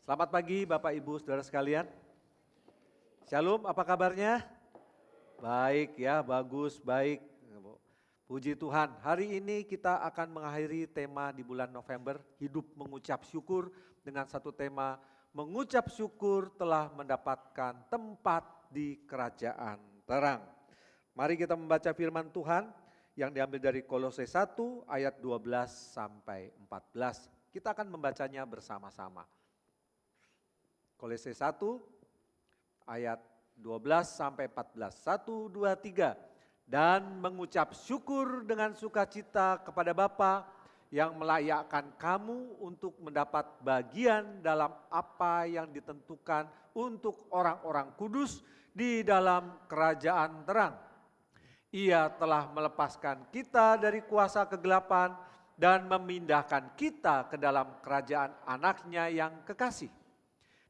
Selamat pagi Bapak Ibu Saudara sekalian. Shalom, apa kabarnya? Baik ya, bagus, baik. Puji Tuhan, hari ini kita akan mengakhiri tema di bulan November, hidup mengucap syukur dengan satu tema, mengucap syukur telah mendapatkan tempat di kerajaan terang. Mari kita membaca firman Tuhan yang diambil dari Kolose 1 ayat 12 sampai 14. Kita akan membacanya bersama-sama. Kolose 1 ayat 12 sampai 14. 1, 2, 3. Dan mengucap syukur dengan sukacita kepada Bapa yang melayakkan kamu untuk mendapat bagian dalam apa yang ditentukan untuk orang-orang kudus di dalam kerajaan terang. Ia telah melepaskan kita dari kuasa kegelapan dan memindahkan kita ke dalam kerajaan anaknya yang kekasih.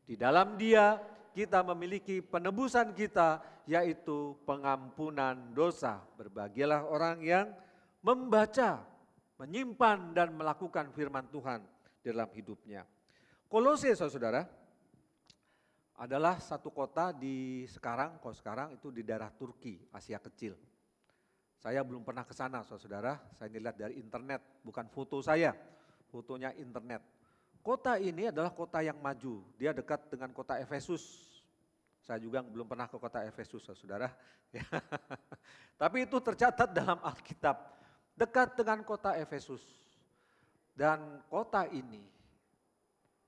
Di dalam Dia kita memiliki penebusan kita, yaitu pengampunan dosa. Berbahagialah orang yang membaca, menyimpan dan melakukan firman Tuhan dalam hidupnya. Kolose saudara adalah satu kota kalau sekarang itu di daerah Turki, Asia Kecil. Saya belum pernah ke sana saudara, saya dilihat dari internet, bukan foto saya, fotonya internet. Kota ini adalah kota yang maju, dia dekat dengan kota Efesus. Saya juga belum pernah ke kota Efesus, saudara. Tapi itu tercatat dalam Alkitab, dekat dengan kota Efesus. Dan kota ini,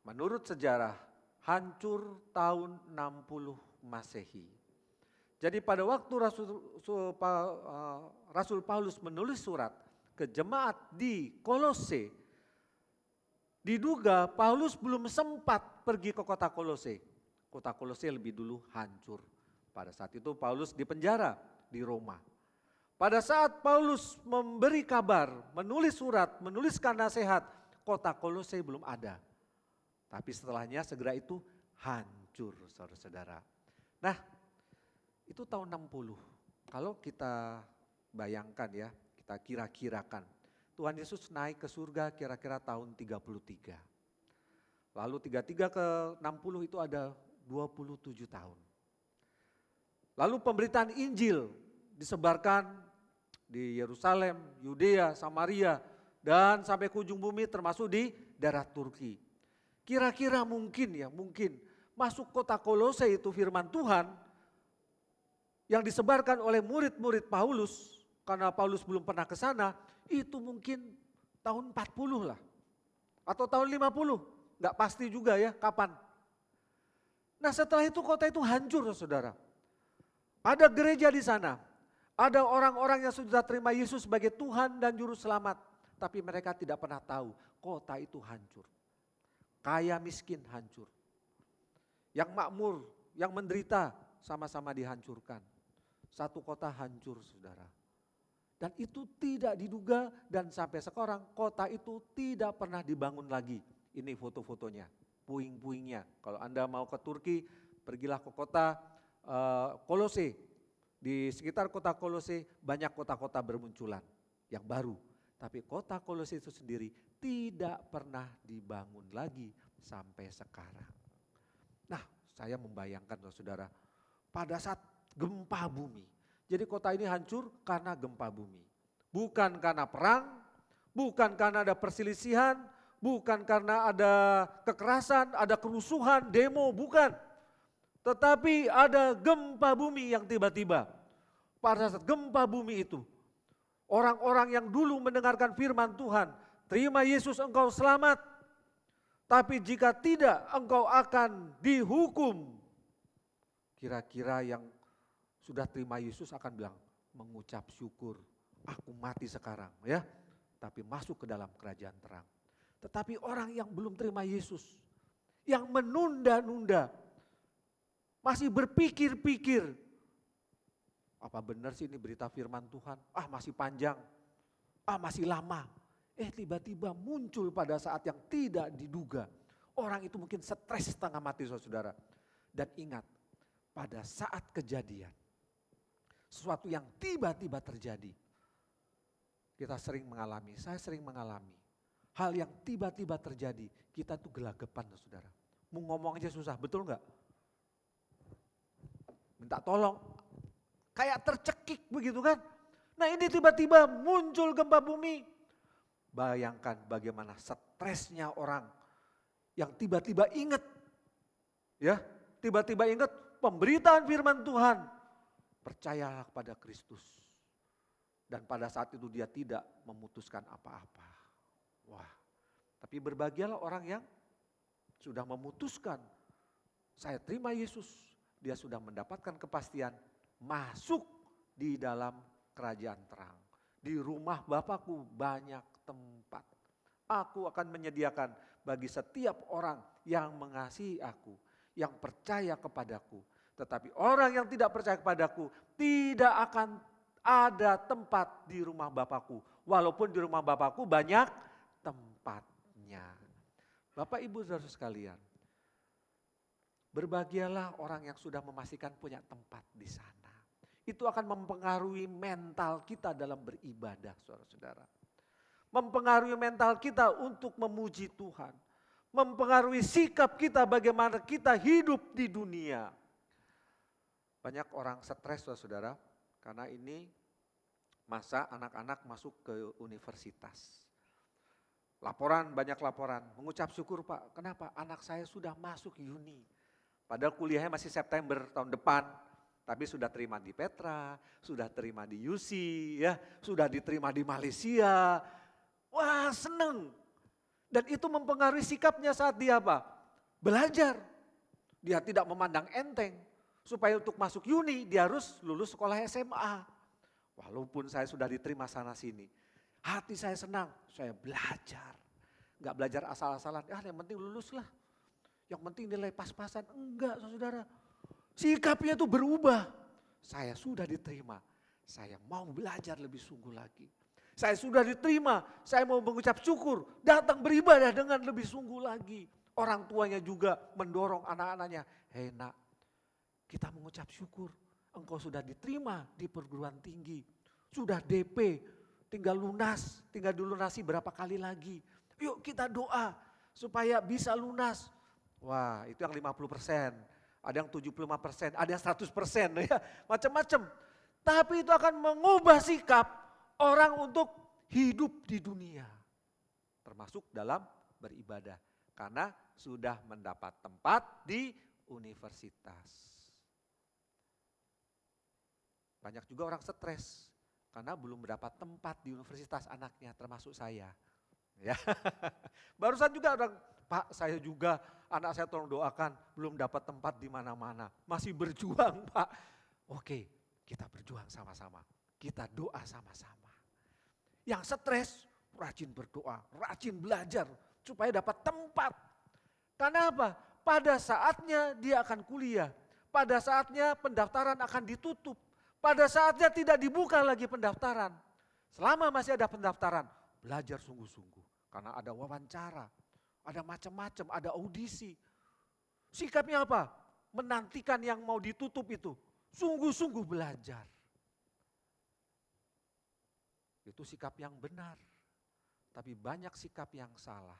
menurut sejarah, hancur tahun 60 Masehi. Jadi pada waktu Rasul Paulus menulis surat ke jemaat di Kolose, diduga Paulus belum sempat pergi ke kota Kolose. Kota Kolose lebih dulu hancur. Pada saat itu Paulus dipenjara di Roma. Pada saat Paulus memberi kabar, menulis surat, menuliskan nasihat, kota Kolose belum ada. Tapi setelahnya segera itu hancur saudara-saudara. Nah itu tahun 60. Kalau kita bayangkan ya, kita kira-kirakan. Tuhan Yesus naik ke surga kira-kira tahun 33. Lalu 33 ke 60 itu ada 27 tahun. Lalu pemberitaan Injil disebarkan di Yerusalem, Yudea, Samaria, dan sampai ke ujung bumi termasuk di daerah Turki. Kira-kira mungkin masuk kota Kolose itu firman Tuhan yang disebarkan oleh murid-murid Paulus, karena Paulus belum pernah ke sana, itu mungkin tahun 40 lah. Atau tahun 50, gak pasti juga ya kapan. Nah setelah itu kota itu hancur saudara. Ada gereja di sana, ada orang-orang yang sudah terima Yesus sebagai Tuhan dan Juru Selamat. Tapi mereka tidak pernah tahu kota itu hancur. Kaya miskin hancur. Yang makmur, yang menderita sama-sama dihancurkan. Satu kota hancur saudara. Dan itu tidak diduga dan sampai sekarang kota itu tidak pernah dibangun lagi. Ini foto-fotonya, puing-puingnya. Kalau Anda mau ke Turki, pergilah ke kota Kolose. Di sekitar kota Kolose banyak kota-kota bermunculan yang baru. Tapi kota Kolose itu sendiri tidak pernah dibangun lagi sampai sekarang. Nah saya membayangkan saudara, pada saat gempa bumi. Jadi kota ini hancur karena gempa bumi. Bukan karena perang, bukan karena ada perselisihan, bukan karena ada kekerasan, ada kerusuhan, demo, bukan. Tetapi ada gempa bumi yang tiba-tiba. Pada saat gempa bumi itu, orang-orang yang dulu mendengarkan firman Tuhan, terima Yesus engkau selamat. Tapi jika tidak engkau akan dihukum. Kira-kira yang sudah terima Yesus akan bilang, mengucap syukur, aku mati sekarang ya, tapi masuk ke dalam kerajaan terang. Tetapi orang yang belum terima Yesus, yang menunda-nunda, masih berpikir-pikir, apa benar sih ini berita firman Tuhan? Masih panjang, masih lama. Tiba-tiba muncul pada saat yang tidak diduga. Orang itu mungkin stres setengah mati saudara. Dan ingat, pada saat kejadian, sesuatu yang tiba-tiba terjadi. Saya sering mengalami hal yang tiba-tiba terjadi. Kita tuh gelagapan saudara. mau ngomong aja susah, betul nggak? Minta tolong, kayak tercekik begitu kan. Nah ini tiba-tiba muncul gempa bumi. Bayangkan bagaimana stresnya orang yang tiba-tiba ingat, ya, tiba-tiba ingat pemberitaan firman Tuhan. Percayalah kepada Kristus. Dan pada saat itu dia tidak memutuskan apa-apa. Wah, tapi berbahagialah orang yang sudah memutuskan, saya terima Yesus. Dia sudah mendapatkan kepastian masuk di dalam kerajaan terang. Di rumah Bapakku banyak tempat. Aku akan menyediakan bagi setiap orang yang mengasihi aku, yang percaya kepadaku. Tetapi orang yang tidak percaya kepadaku tidak akan ada tempat di rumah Bapakku. Walaupun di rumah Bapakku banyak tempatnya. Bapak Ibu Saudara sekalian, berbahagialah orang yang sudah memastikan punya tempat di sana. Itu akan mempengaruhi mental kita dalam beribadah, saudara-saudara. Mempengaruhi mental kita untuk memuji Tuhan. Mempengaruhi sikap kita bagaimana kita hidup di dunia. Banyak orang stres, saudara-saudara, karena ini masa anak-anak masuk ke universitas. Banyak laporan, mengucap syukur Pak, kenapa anak saya sudah masuk uni. Padahal kuliahnya masih September tahun depan, tapi sudah terima di Petra, sudah terima di UC, ya, sudah diterima di Malaysia. Wah, seneng. Dan itu mempengaruhi sikapnya saat dia apa? Belajar. Dia tidak memandang enteng. Supaya untuk masuk uni dia harus lulus sekolah SMA. Walaupun saya sudah diterima sana sini. Hati saya senang, saya belajar. Enggak belajar asal-asalan, yang penting lulus lah. Yang penting nilai pas-pasan. Enggak, saudara. Sikapnya itu berubah. Saya sudah diterima, saya mau belajar lebih sungguh lagi. Saya sudah diterima, saya mau mengucap syukur, datang beribadah dengan lebih sungguh lagi. Orang tuanya juga mendorong anak-anaknya, hei nak, kita mengucap syukur. Engkau sudah diterima di perguruan tinggi, sudah DP, tinggal dilunasi berapa kali lagi. Yuk kita doa supaya bisa lunas. Wah, itu yang 50%, ada yang 75%, ada yang 100%, ya, macam-macam. Tapi itu akan mengubah sikap orang untuk hidup di dunia. Termasuk dalam beribadah. Karena sudah mendapat tempat di universitas. Banyak juga orang stres karena belum mendapat tempat di universitas anaknya, termasuk saya. Ya. Barusan juga orang, Pak saya juga, anak saya tolong doakan, belum dapat tempat di mana-mana. Masih berjuang Pak. Oke, kita berjuang sama-sama. Kita doa sama-sama. Yang stres, rajin berdoa, rajin belajar supaya dapat tempat. Karena apa? Pada saatnya dia akan kuliah. Pada saatnya pendaftaran akan ditutup. Pada saatnya tidak dibuka lagi pendaftaran. Selama masih ada pendaftaran, belajar sungguh-sungguh. Karena ada wawancara, ada macam-macam, ada audisi. Sikapnya apa? Menantikan yang mau ditutup itu. Sungguh-sungguh belajar. Itu sikap yang benar. Tapi banyak sikap yang salah.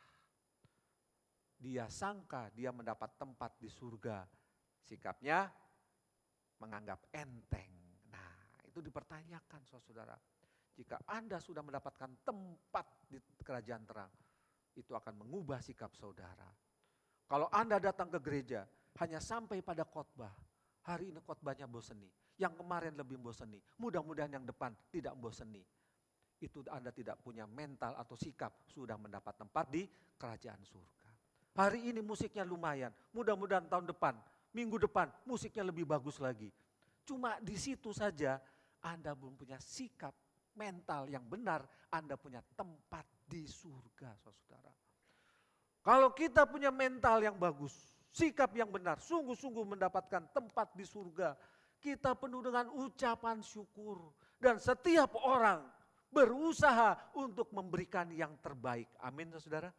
Dia sangka dia mendapat tempat di surga. Sikapnya menganggap enteng. Itu dipertanyakan saudara. Jika Anda sudah mendapatkan tempat di kerajaan terang, itu akan mengubah sikap saudara. Kalau Anda datang ke gereja hanya sampai pada khotbah, hari ini khotbahnya boseni, yang kemarin lebih boseni, mudah-mudahan yang depan tidak boseni. Itu Anda tidak punya mental atau sikap sudah mendapat tempat di kerajaan surga. Hari ini musiknya lumayan, mudah-mudahan tahun depan, minggu depan musiknya lebih bagus lagi. Cuma di situ saja Anda belum punya sikap mental yang benar, Anda punya tempat di surga, saudara. Kalau kita punya mental yang bagus, sikap yang benar, sungguh-sungguh mendapatkan tempat di surga, kita penuh dengan ucapan syukur. Dan setiap orang berusaha untuk memberikan yang terbaik. Amin, saudara.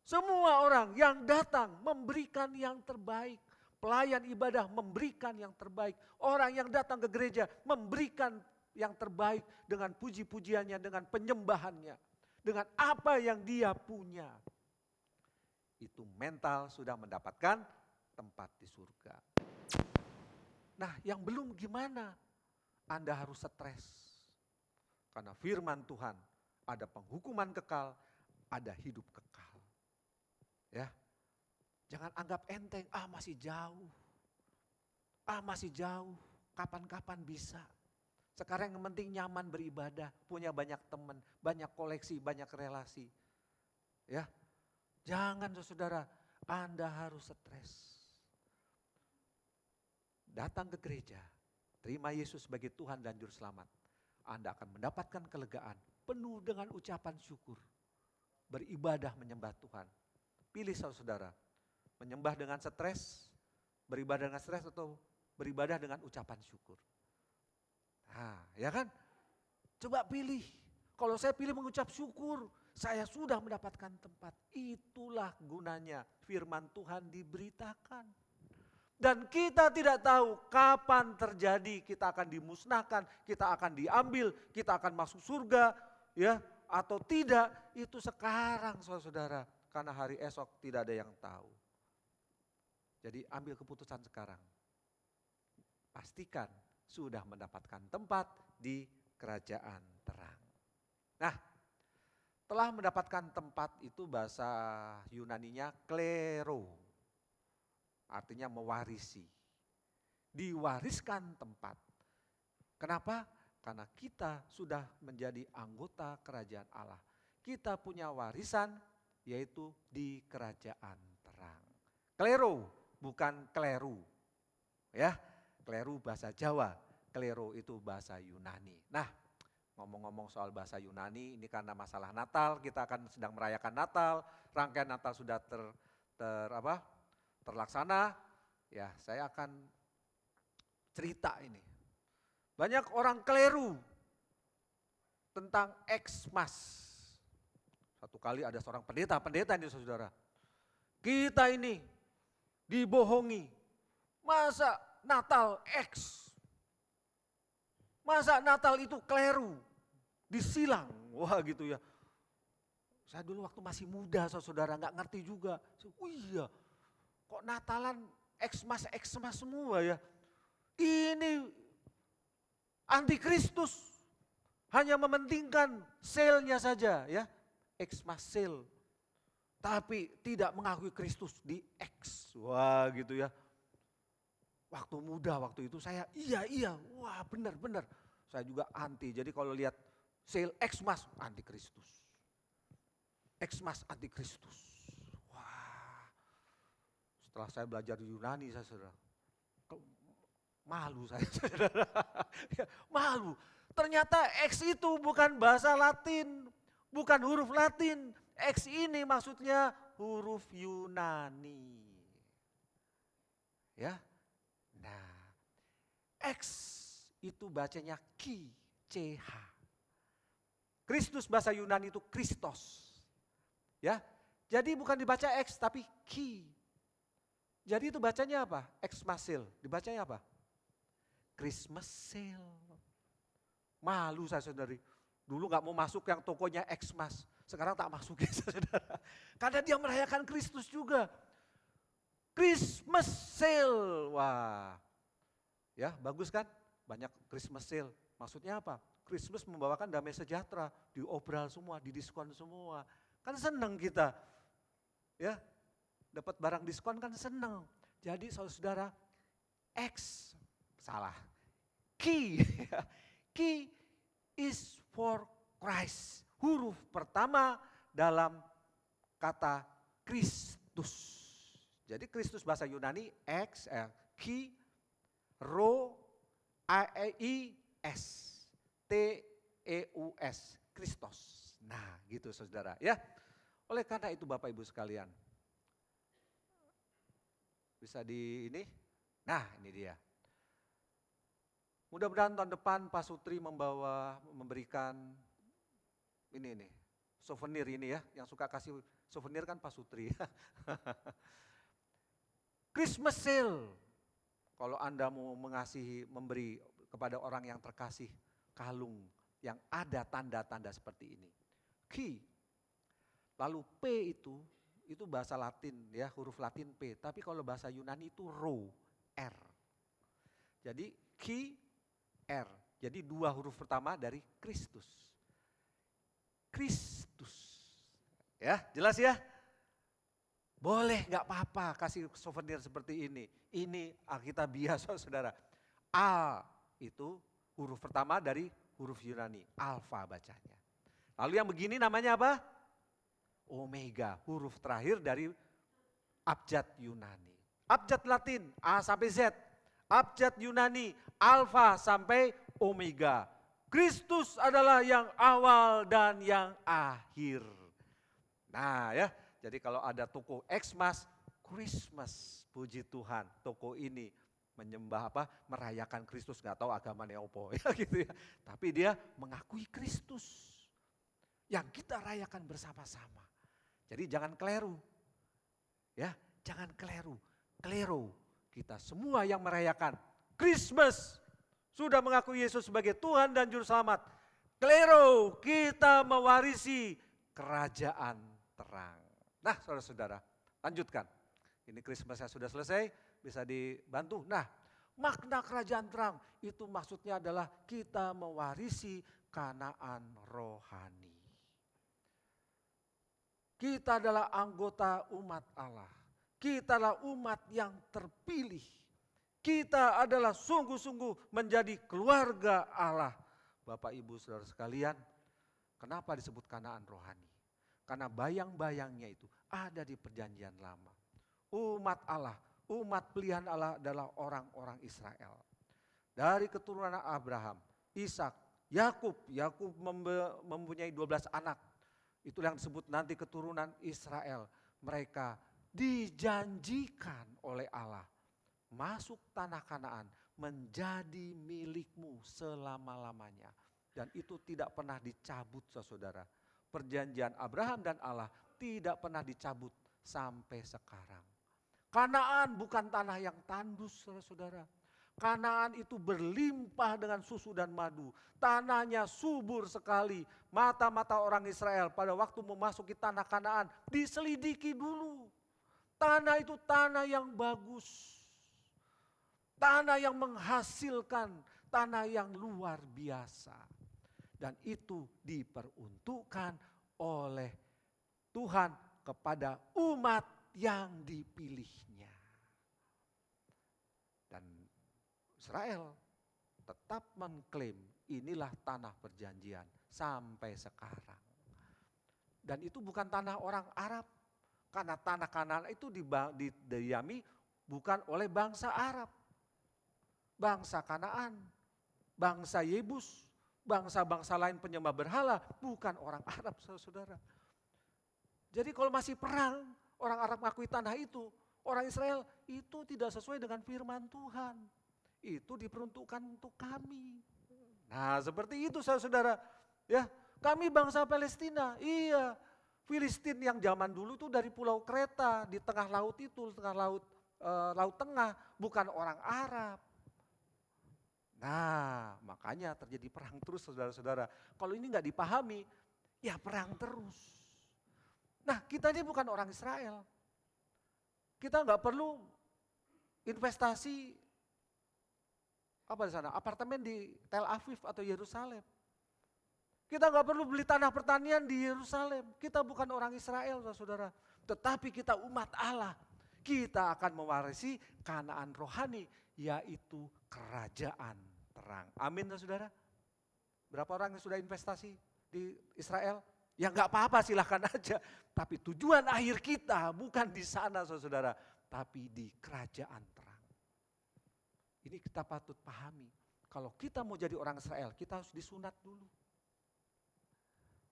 Semua orang yang datang memberikan yang terbaik. Pelayan ibadah memberikan yang terbaik. Orang yang datang ke gereja memberikan yang terbaik dengan puji-pujiannya, dengan penyembahannya. Dengan apa yang dia punya. itu mental sudah mendapatkan tempat di surga. Nah, yang belum gimana? Anda harus stres. Karena firman Tuhan, ada penghukuman kekal, ada hidup kekal. Ya. Jangan anggap enteng, masih jauh. Masih jauh, kapan-kapan bisa. Sekarang yang penting nyaman beribadah, punya banyak teman, banyak koleksi, banyak relasi. Ya. Jangan saudara, Anda harus stres. Datang ke gereja, terima Yesus sebagai Tuhan dan Juru Selamat. Anda akan mendapatkan kelegaan penuh dengan ucapan syukur. Beribadah menyembah Tuhan. Pilih saudara, menyembah dengan stres, beribadah dengan stres atau beribadah dengan ucapan syukur. Nah, ya kan? Coba pilih. Kalau saya pilih mengucap syukur, saya sudah mendapatkan tempat. Itulah gunanya firman Tuhan diberitakan. Dan kita tidak tahu kapan terjadi, kita akan dimusnahkan, kita akan diambil, kita akan masuk surga, ya atau tidak. Itu sekarang saudara, karena hari esok tidak ada yang tahu. Jadi ambil keputusan sekarang. Pastikan sudah mendapatkan tempat di kerajaan terang. Nah, telah mendapatkan tempat itu bahasa Yunaninya klero. Artinya mewarisi. Diwariskan tempat. Kenapa? Karena kita sudah menjadi anggota kerajaan Allah. Kita punya warisan yaitu di kerajaan terang. Klero bukan kleru. Ya, kleru bahasa Jawa, klero itu bahasa Yunani. Nah, ngomong-ngomong soal bahasa Yunani, ini karena masalah Natal, kita akan sedang merayakan Natal, rangkaian Natal sudah terlaksana, ya saya akan cerita ini. Banyak orang keliru tentang Xmas. Satu kali ada seorang pendeta ini saudara. Kita ini dibohongi. Masa Natal X? Masa Natal itu keliru? Disilang, wah gitu ya. Saya dulu waktu masih muda saudara nggak ngerti juga. Oh iya, kok Natalan Xmas semua ya. Ini antikristus, hanya mementingkan sale-nya saja ya. Xmas sale, tapi tidak mengakui Kristus di X. Wah gitu ya. Waktu muda waktu itu saya iya, wah benar. Saya juga anti, jadi kalau lihat sale Xmas antikristus. Xmas antikristus. Wah, setelah saya belajar di Yunani saya saudara, malu saya saudara. Malu, ternyata X itu bukan bahasa Latin, bukan huruf Latin. X ini maksudnya huruf Yunani. Ya, nah X itu bacanya ki, CH. Kristus bahasa Yunani itu Kristos. Ya, jadi bukan dibaca X tapi ki. Jadi itu bacanya apa? Xmasil. Dibacanya apa? Christmasil. Malu saya saudari. Dulu gak mau masuk yang tokonya Xmas. Sekarang tak masukin saudara. Karena dia merayakan Kristus juga. Christmas sale. Wah. Ya, bagus kan? Banyak Christmas sale. Maksudnya apa? Christmas membawakan damai sejahtera, diobral semua, didiskon semua. Kan senang kita. Ya. Dapat barang diskon kan senang. Jadi saudara, X salah. Key. Key is for Christ. Huruf pertama dalam kata Kristus. Jadi Kristus bahasa Yunani X, Ki, Ro, A-E-I-S, T-E-U-S, Kristos. Nah gitu saudara ya. Oleh karena itu Bapak Ibu sekalian. Bisa di ini? Nah ini dia. Mudah-mudahan tahun depan Pak Sutri memberikan ini souvenir ini ya. Yang suka kasih souvenir kan Pak Sutri. Christmas sale. Kalau Anda mau memberi kepada orang yang terkasih kalung yang ada tanda-tanda seperti ini. Ki. Lalu P itu itu bahasa Latin ya, huruf Latin P. Tapi kalau bahasa Yunani itu rho, R. Jadi Ki, R. Jadi dua huruf pertama dari Kristus. Kristus. Ya, jelas ya? Boleh, nggak apa-apa kasih souvenir seperti ini. Ini Alkitabiah, saudara. A itu huruf pertama dari huruf Yunani, alfa bacanya. Lalu yang begini namanya apa? Omega, huruf terakhir dari abjad Yunani. Abjad Latin, A sampai Z. Abjad Yunani, alfa sampai omega. Kristus adalah yang awal dan yang akhir. Nah ya, jadi kalau ada toko Xmas, Christmas, puji Tuhan, toko ini menyembah apa? Merayakan Kristus, nggak tahu agamanya opo ya gitu ya. Tapi dia mengakui Kristus yang kita rayakan bersama-sama. Jadi jangan keliru. Ya, jangan keliru. Keliru. Kita semua yang merayakan Christmas sudah mengakui Yesus sebagai Tuhan dan Juru Selamat. Keliru, kita mewarisi kerajaan terang. Nah, saudara-saudara, lanjutkan. Ini Christmas-nya sudah selesai, bisa dibantu. Nah, makna kerajaan terang itu maksudnya adalah kita mewarisi Kanaan rohani. Kita adalah anggota umat Allah. Kita adalah umat yang terpilih. Kita adalah sungguh-sungguh menjadi keluarga Allah. Bapak, Ibu, saudara sekalian, kenapa disebut Kanaan rohani? Karena bayang-bayangnya itu ada di perjanjian lama. Umat Allah, umat pilihan Allah adalah orang-orang Israel. Dari keturunan Abraham, Ishak, Yakub. Yakub mempunyai 12 anak. Itulah yang disebut nanti keturunan Israel. Mereka dijanjikan oleh Allah masuk tanah Kanaan menjadi milikmu selama-lamanya. Dan itu tidak pernah dicabut, saudara. Perjanjian Abraham dan Allah tidak pernah dicabut sampai sekarang. Kanaan bukan tanah yang tandus, saudara. Kanaan itu berlimpah dengan susu dan madu. Tanahnya subur sekali. Mata-mata orang Israel pada waktu memasuki tanah Kanaan diselidiki dulu. Tanah itu tanah yang bagus. Tanah yang menghasilkan, tanah yang luar biasa. Dan itu diperuntukkan oleh Tuhan kepada umat yang dipilihnya. Dan Israel tetap mengklaim inilah tanah perjanjian sampai sekarang. Dan itu bukan tanah orang Arab. Karena tanah Kanaan itu didiami bukan oleh bangsa Arab. Bangsa Kanaan, bangsa Yebus, bangsa-bangsa lain penyembah berhala, bukan orang Arab, saudara. Jadi kalau masih perang, orang Arab mengakui tanah itu, orang Israel itu tidak sesuai dengan firman Tuhan. Itu diperuntukkan untuk kami. Nah, seperti itu saudara. Ya, kami bangsa Palestina. Iya, Filistin yang zaman dulu itu dari Pulau Kreta di tengah laut itu, tengah laut Laut Tengah, bukan orang Arab. Nah, makanya terjadi perang terus, saudara-saudara. Kalau ini nggak dipahami, ya perang terus. Nah, kita ini bukan orang Israel. Kita nggak perlu investasi apa di sana, apartemen di Tel Aviv atau Yerusalem. Kita nggak perlu beli tanah pertanian di Yerusalem. Kita bukan orang Israel, saudara. Tetapi kita umat Allah. Kita akan mewarisi Kanaan rohani, yaitu kerajaan terang. Amin, saudara. Berapa orang yang sudah investasi di Israel? Ya nggak apa-apa, silahkan aja. Tapi tujuan akhir kita bukan di sana, saudara. Tapi di kerajaan terang. Ini kita patut pahami. Kalau kita mau jadi orang Israel, kita harus disunat dulu.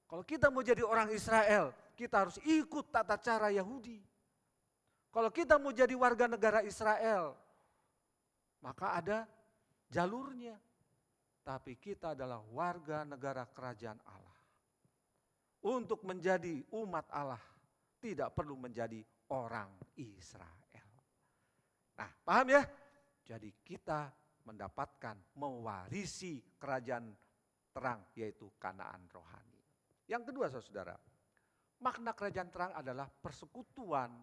Kalau kita mau jadi orang Israel, kita harus ikut tata cara Yahudi. Kalau kita mau jadi warga negara Israel, maka ada jalurnya. Tapi kita adalah warga negara kerajaan Allah. Untuk menjadi umat Allah, tidak perlu menjadi orang Israel. Nah, paham ya? Jadi kita mendapatkan, mewarisi kerajaan terang, yaitu Kanaan rohani. Yang kedua, saudara, Makna kerajaan terang adalah persekutuan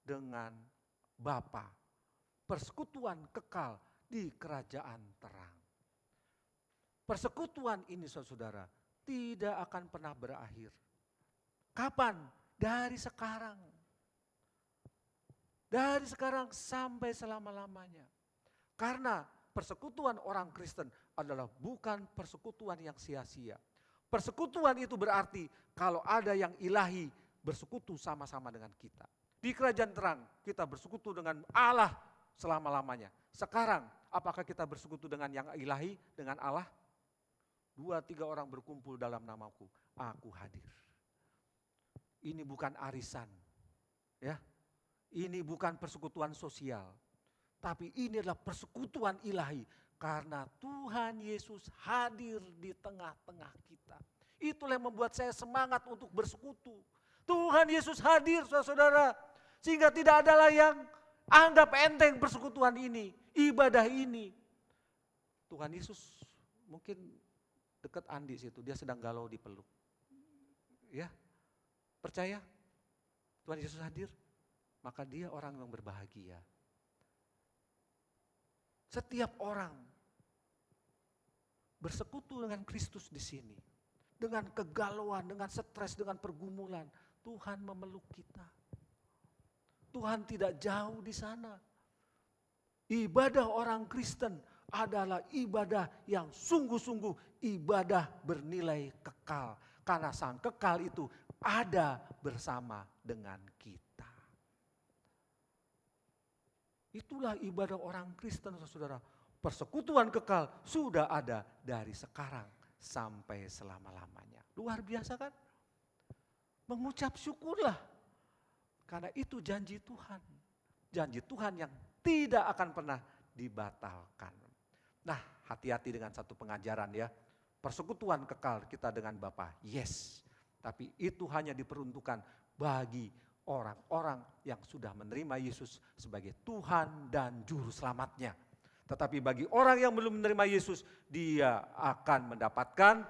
dengan Bapa. Persekutuan kekal di kerajaan terang. Persekutuan ini saudara tidak akan pernah berakhir. Kapan? Dari sekarang. Dari sekarang sampai selama-lamanya. Karena persekutuan orang Kristen adalah bukan persekutuan yang sia-sia. Persekutuan itu berarti kalau ada yang ilahi bersekutu sama-sama dengan kita. Di kerajaan terang kita bersekutu dengan Allah selama-lamanya. Sekarang apakah kita bersekutu dengan yang ilahi, dengan Allah? 2-3 orang berkumpul dalam namaku, aku hadir. Ini bukan arisan, ya. Ini bukan persekutuan sosial, tapi ini adalah persekutuan ilahi karena Tuhan Yesus hadir di tengah-tengah kita. Itulah yang membuat saya semangat untuk bersekutu. Tuhan Yesus hadir, saudara-saudara, sehingga tidak adalah yang anggap enteng persekutuan ini, ibadah ini. Tuhan Yesus mungkin dekat Andi situ, dia sedang galau dipeluk. Ya, percaya Tuhan Yesus hadir, maka dia orang yang berbahagia. Setiap orang bersekutu dengan Kristus di sini, dengan kegalauan, dengan stres, dengan pergumulan, Tuhan memeluk kita. Tuhan tidak jauh di sana. Ibadah orang Kristen adalah ibadah yang sungguh-sungguh ibadah bernilai kekal. Karena sang kekal itu ada bersama dengan kita. Itulah ibadah orang Kristen, saudara. Persekutuan kekal sudah ada dari sekarang sampai selama-lamanya. Luar biasa kan? Mengucap syukurlah. Karena itu janji Tuhan. Janji Tuhan yang tidak akan pernah dibatalkan. Nah, hati-hati dengan satu pengajaran ya. Persekutuan kekal kita dengan Bapa, yes. Tapi itu hanya diperuntukkan bagi orang-orang yang sudah menerima Yesus sebagai Tuhan dan Juru Selamatnya. Tetapi bagi orang yang belum menerima Yesus, dia akan mendapatkan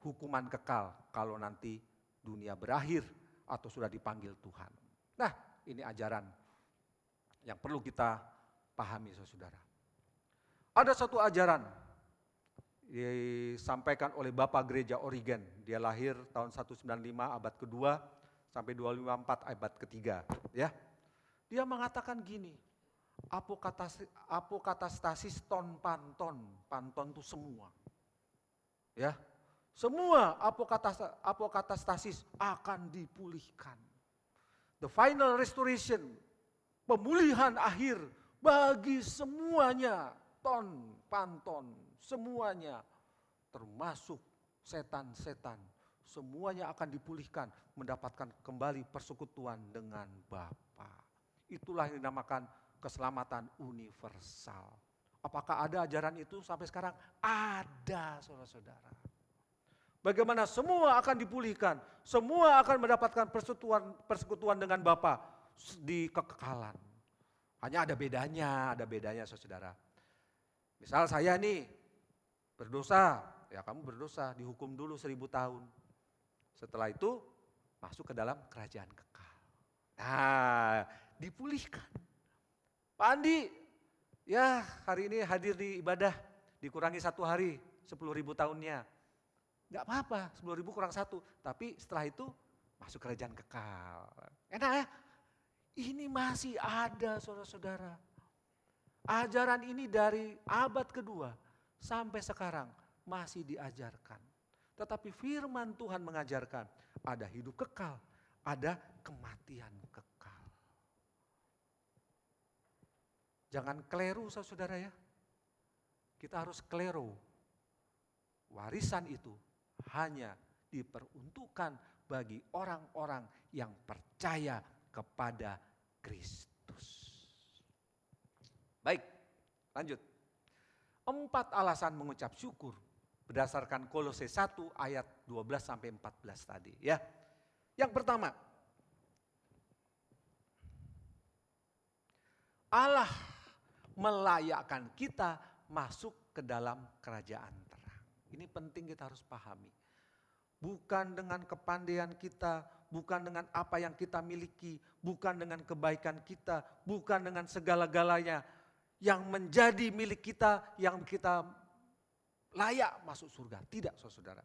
hukuman kekal kalau nanti dunia berakhir atau sudah dipanggil Tuhan. Nah, ini ajaran yang perlu kita pahami, saudara. Ada satu ajaran disampaikan oleh Bapak Gereja Origen. Dia lahir tahun 195 abad kedua sampai 254 abad ketiga. Ya, dia mengatakan gini, apokatastasis ton panton, panton itu semua. Ya, semua apokatastasis akan dipulihkan. The final restoration, pemulihan akhir bagi semuanya. Ton, panton, semuanya termasuk setan-setan. Semuanya akan dipulihkan, mendapatkan kembali persekutuan dengan Bapa. Itulah yang dinamakan keselamatan universal. Apakah ada ajaran itu sampai sekarang? Ada, saudara-saudara. Bagaimana semua akan dipulihkan, semua akan mendapatkan persekutuan dengan Bapa di kekekalan. Hanya ada bedanya saudara. Misal saya nih berdosa, ya kamu berdosa, dihukum dulu 1000 tahun. Setelah itu masuk ke dalam kerajaan kekal. Nah, dipulihkan. Pak Andi, ya hari ini hadir di ibadah, dikurangi 1 hari, 10.000 tahunnya. Enggak apa-apa, 10.000 kurang 1, tapi setelah itu masuk kerajaan kekal. Enak ya? Ini masih ada, saudara-saudara. Ajaran ini dari abad kedua sampai sekarang masih diajarkan. Tetapi firman Tuhan mengajarkan ada hidup kekal, ada kematian kekal. Jangan keliru, saudara ya. Kita harus keliru. Warisan itu hanya diperuntukkan bagi orang-orang yang percaya kepada Kristus. Baik, lanjut. 4 alasan mengucap syukur berdasarkan Kolose 1 ayat 12 sampai 14 tadi ya. Yang pertama, Allah melayakkan kita masuk ke dalam kerajaan terang. Ini penting kita harus pahami. Bukan dengan kepandaian kita, bukan dengan apa yang kita miliki, bukan dengan kebaikan kita, bukan dengan segala-galanya yang menjadi milik kita, yang kita layak masuk surga. Tidak, saudara.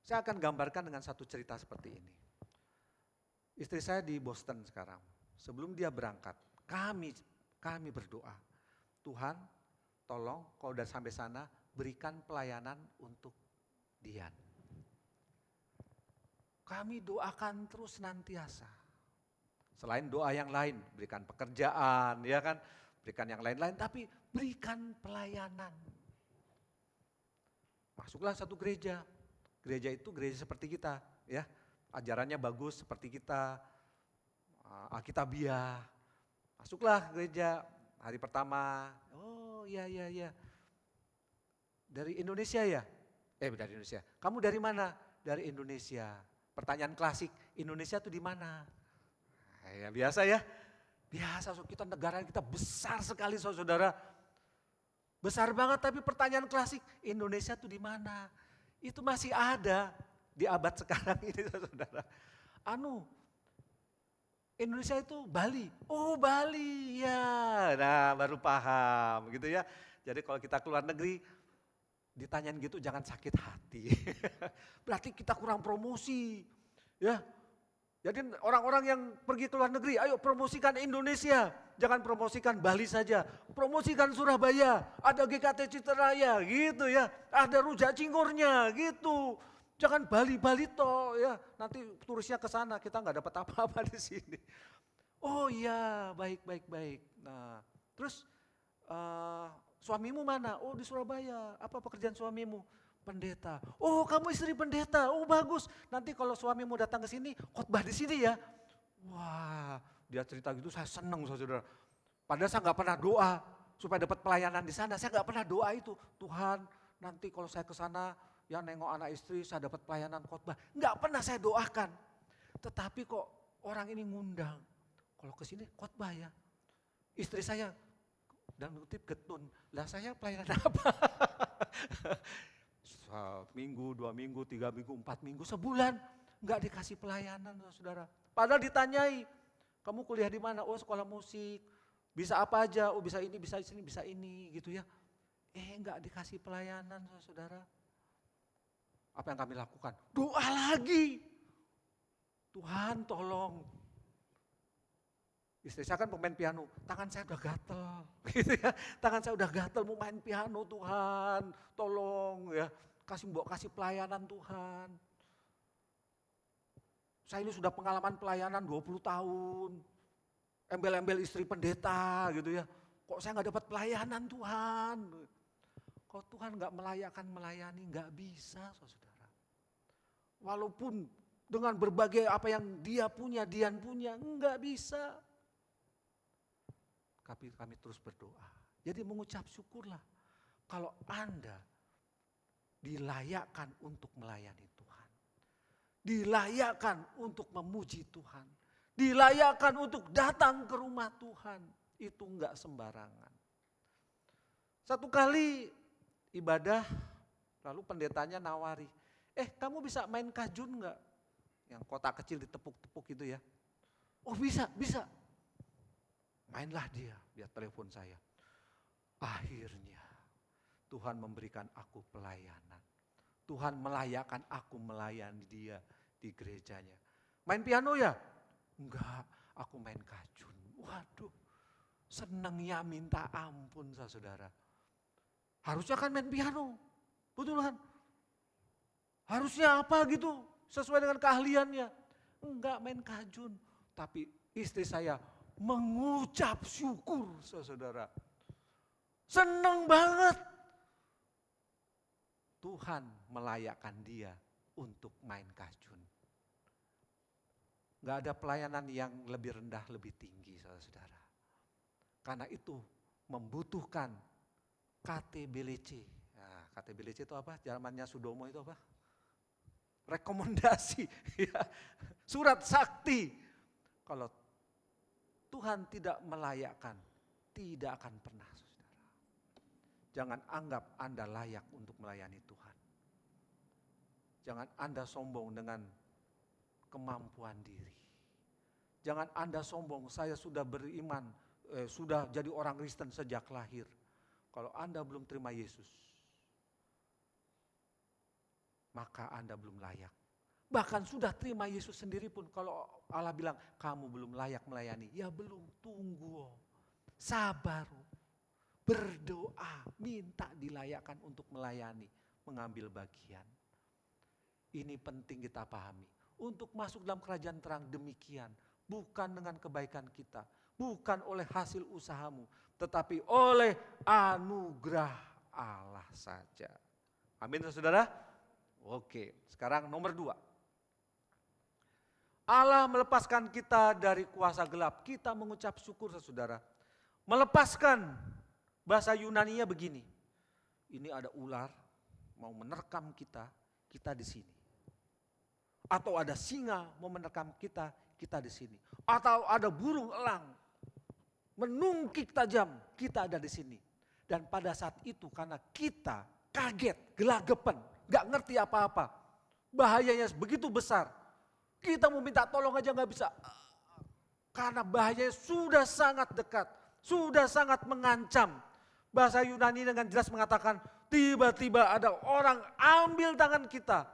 Saya akan gambarkan dengan satu cerita seperti ini. Istri saya di Boston sekarang. Sebelum dia berangkat, kami berdoa. Tuhan, tolong kalau udah sampai sana, berikan pelayanan untuk Dian. Kami doakan terus senantiasa. Selain doa yang lain, berikan pekerjaan, ya kan, berikan yang lain-lain, tapi berikan pelayanan. Masuklah satu gereja. Gereja itu gereja seperti kita, ya. Ajarannya bagus seperti kita, Alkitabiah. Masuklah gereja hari pertama. Oh iya. Dari Indonesia ya? Dari Indonesia. Kamu dari mana? Dari Indonesia. Pertanyaan klasik, Indonesia tuh di mana? Ya biasa ya. Biasa, kita negara kita besar sekali saudara. Besar banget, tapi pertanyaan klasik, Indonesia tuh di mana? Itu masih ada di abad sekarang ini saudara. Indonesia itu Bali. Oh Bali ya. Nah baru paham gitu ya. Jadi kalau kita keluar negeri, ditanyain gitu jangan sakit hati. Berarti kita kurang promosi. Ya. Jadi orang-orang yang pergi ke luar negeri, ayo promosikan Indonesia. Jangan promosikan Bali saja. Promosikan Surabaya, ada GKT Citaraya gitu ya. Ada Rujak Cingurnya gitu. Jangan Bali-Bali toh ya. Nanti turisnya ke sana, kita nggak dapat apa-apa di sini. Oh iya, baik. Nah, terus suamimu mana? Oh di Surabaya. Apa pekerjaan suamimu? Pendeta. Oh kamu istri pendeta. Oh bagus. Nanti kalau suamimu datang ke sini, khotbah di sini ya. Wah, dia cerita gitu saya senang saudara. Padahal saya nggak pernah doa supaya dapat pelayanan di sana. Saya nggak pernah doa itu. Tuhan, nanti kalau saya ke sana ya nengok anak istri, saya dapat pelayanan khotbah. Nggak pernah saya doakan. Tetapi kok orang ini ngundang. Kalau ke sini khotbah ya. Istri saya dan kutip getun. Lah saya pelayanan apa? Minggu, 2 minggu, 3 minggu, 4 minggu, sebulan nggak dikasih pelayanan saudara. Padahal ditanyai, kamu kuliah di mana? Oh sekolah musik, bisa apa aja? Oh bisa ini, bisa ini gitu ya. Nggak dikasih pelayanan saudara. Apa yang kami lakukan? Doa lagi. Tuhan tolong. Istri saya kan pemain piano, tangan saya udah gatel, gitu ya. Tangan saya udah gatel mau main piano, Tuhan, tolong ya. Kasih pelayanan Tuhan. Saya ini sudah pengalaman pelayanan 20 tahun. Embel-embel istri pendeta gitu ya. Kok saya nggak dapat pelayanan Tuhan? Kok Tuhan nggak melayani, nggak bisa saudara. Walaupun dengan berbagai apa yang Dian punya, nggak bisa. Tapi kami terus berdoa. Jadi mengucap syukurlah kalau Anda dilayakkan untuk melayani Tuhan. Dilayakkan untuk memuji Tuhan. Dilayakkan untuk datang ke rumah Tuhan. Itu enggak sembarangan. Satu kali ibadah, lalu pendetanya nawari. Kamu bisa main kajun enggak? Yang kotak kecil ditepuk-tepuk gitu ya. Oh bisa. Mainlah dia telepon saya. Akhirnya Tuhan memberikan aku pelayanan. Tuhan melayakkan aku melayani dia di gerejanya. Main piano ya? Enggak, aku main kajun. Waduh, senangnya minta ampun saudara. Harusnya kan main piano, betul kan? Harusnya apa gitu, sesuai dengan keahliannya. Enggak, main kajun. Tapi istri saya mengucap syukur saudara. Senang banget. Tuhan melayakkan dia untuk main kajun. Gak ada pelayanan yang lebih rendah, lebih tinggi saudara. Karena itu membutuhkan KTBLC. Nah, KTBLC itu apa? Zamannya Sudomo itu apa? Rekomendasi, ya. Surat sakti. Kalau Tuhan tidak melayakkan, tidak akan pernah. Jangan anggap Anda layak untuk melayani Tuhan. Jangan Anda sombong dengan kemampuan diri. Jangan Anda sombong, saya sudah beriman, sudah jadi orang Kristen sejak lahir. Kalau Anda belum terima Yesus, maka Anda belum layak. Bahkan sudah terima Yesus sendiri pun kalau Allah bilang kamu belum layak melayani. Ya belum, tunggu. Sabar. Berdoa, minta dilayakkan untuk melayani, mengambil bagian. Ini penting kita pahami. Untuk masuk dalam kerajaan terang demikian. Bukan dengan kebaikan kita. Bukan oleh hasil usahamu. Tetapi oleh anugerah Allah saja. Amin saudara? Oke, sekarang nomor 2. Allah melepaskan kita dari kuasa gelap. Kita mengucap syukur saudara. Melepaskan, bahasa Yunaninya begini. Ini ada ular mau menerkam kita, kita di sini. Atau ada singa mau menerkam kita, kita di sini. Atau ada burung elang menungkik tajam, kita ada di sini. Dan pada saat itu karena kita kaget, gelagapan, gak ngerti apa-apa. Bahayanya begitu besar. Kita mau minta tolong aja gak bisa. Karena bahayanya sudah sangat dekat. Sudah sangat mengancam. Bahasa Yunani dengan jelas mengatakan tiba-tiba ada orang ambil tangan kita.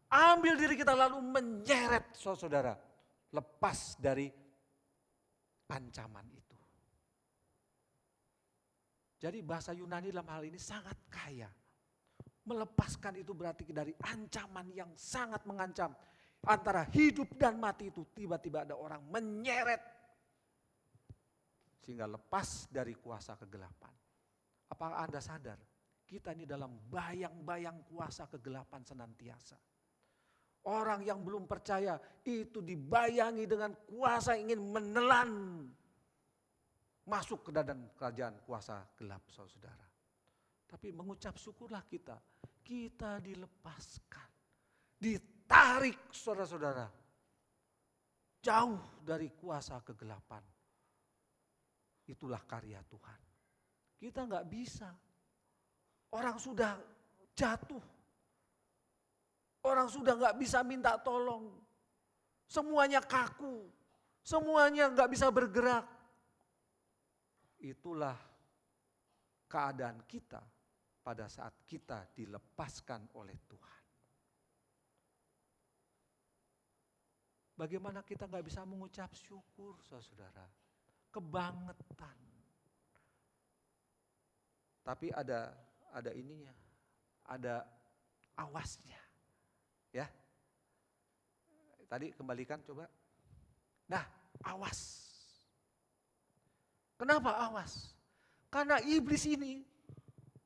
Ambil diri kita lalu menyeret saudara. Lepas dari ancaman itu. Jadi bahasa Yunani dalam hal ini sangat kaya. Melepaskan itu berarti dari ancaman yang sangat mengancam. Antara hidup dan mati itu tiba-tiba ada orang menyeret. Sehingga lepas dari kuasa kegelapan. Apakah Anda sadar? Kita ini dalam bayang-bayang kuasa kegelapan senantiasa. Orang yang belum percaya itu dibayangi dengan kuasa ingin menelan. Masuk ke dalam kerajaan kuasa gelap saudara. Tapi mengucap syukurlah kita. Kita dilepaskan. Ditarik saudara-saudara. Jauh dari kuasa kegelapan. Itulah karya Tuhan. Kita gak bisa. Orang sudah jatuh. Orang sudah gak bisa minta tolong. Semuanya kaku. Semuanya gak bisa bergerak. Itulah keadaan kita pada saat kita dilepaskan oleh Tuhan. Bagaimana kita gak bisa mengucap syukur saudara. Kebangetan. Tapi ada ininya. Ada awasnya. Ya. Tadi kembalikan coba. Nah, awas. Kenapa awas? Karena iblis ini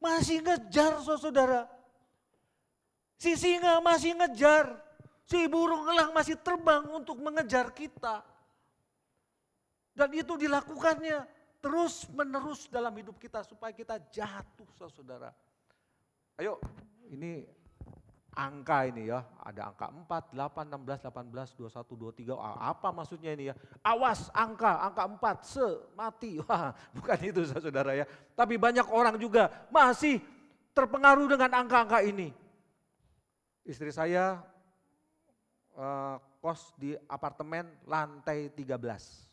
masih ngejar saudara. Si singa masih ngejar. Si burung elang masih terbang untuk mengejar kita. Dan itu dilakukannya terus menerus dalam hidup kita supaya kita jatuh saudara. Ayo ini angka ini ya. Ada angka 4, 8, 16, 18, 21, 23. Apa maksudnya ini ya? Awas angka 4, mati. Wah, bukan itu saudara ya. Tapi banyak orang juga masih terpengaruh dengan angka-angka ini. Istri saya kos di apartemen lantai 13.